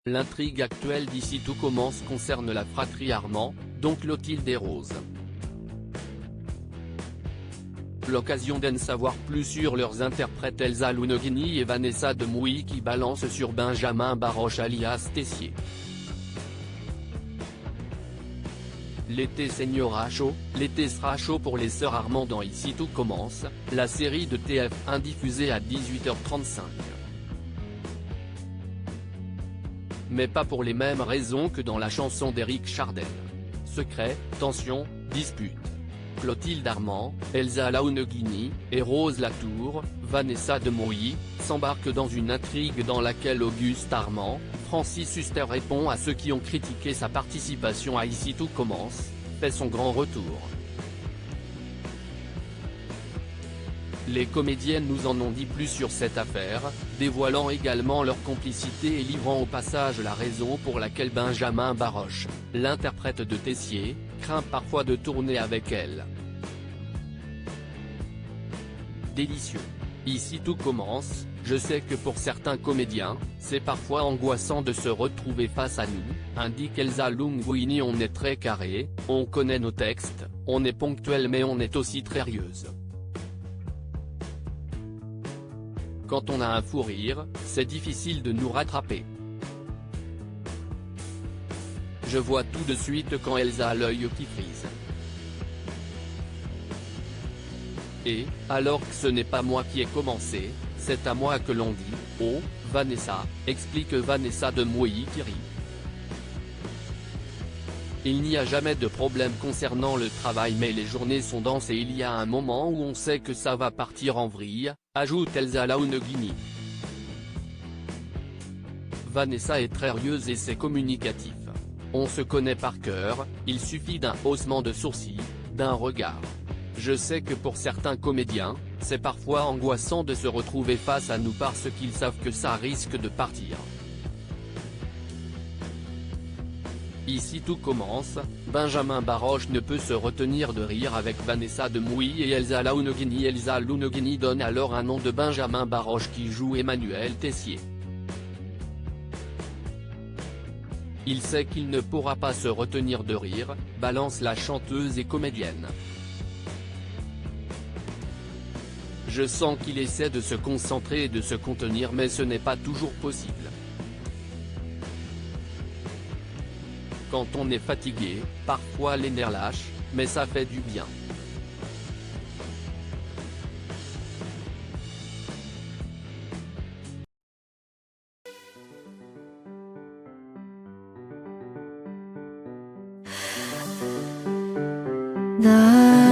L'intrigue actuelle d'Ici tout commence concerne la fratrie Armand, donc Clotilde et Rose. L'occasion d'en savoir plus sur leurs interprètes Elsa Lounegini et Vanessa Demouy qui balancent sur Benjamin Baroche alias Tessier. L'été saignera chaud, l'été sera chaud pour les sœurs Armand dans Ici tout commence, la série de TF1 diffusée à 18h35. Mais pas pour les mêmes raisons que dans la chanson d'Éric Chardin. Secret, tension, dispute. Clotilde Armand, Elsa Lounegini, et Rose Latour, Vanessa Demouy, s'embarquent dans une intrigue dans laquelle Auguste Armand, Francis Huster répond à ceux qui ont critiqué sa participation à Ici tout commence, fait son grand retour. Les comédiennes nous en ont dit plus sur cette affaire, dévoilant également leur complicité et livrant au passage la raison pour laquelle Benjamin Baroche, l'interprète de Tessier, craint parfois de tourner avec elle. Délicieux. Ici tout commence, je sais que pour certains comédiens, c'est parfois angoissant de se retrouver face à nous, indique Elsa Lounegini. On est très carré, on connaît nos textes, on est ponctuel mais on est aussi très rieuse. Quand on a un fou rire, c'est difficile de nous rattraper. Je vois tout de suite quand Elsa a l'œil qui frise. Et, alors que ce n'est pas moi qui ai commencé, c'est à moi que l'on dit « Oh, Vanessa », explique Vanessa Demouy qui rit. Il n'y a jamais de problème concernant le travail mais les journées sont denses et il y a un moment où on sait que ça va partir en vrille, ajoute Elsa Lounegini. Vanessa est très rieuse et c'est communicatif. On se connaît par cœur, il suffit d'un haussement de sourcils, d'un regard. Je sais que pour certains comédiens, c'est parfois angoissant de se retrouver face à nous parce qu'ils savent que ça risque de partir. Ici tout commence, Benjamin Baroche ne peut se retenir de rire avec Vanessa Demouy et Elsa Lounegini. Elsa Lounegini donne alors un nom de Benjamin Baroche qui joue Emmanuel Tessier. Il sait qu'il ne pourra pas se retenir de rire, balance la chanteuse et comédienne. Je sens qu'il essaie de se concentrer et de se contenir mais ce n'est pas toujours possible. Quand on est fatigué, parfois les nerfs lâchent, mais ça fait du bien. 나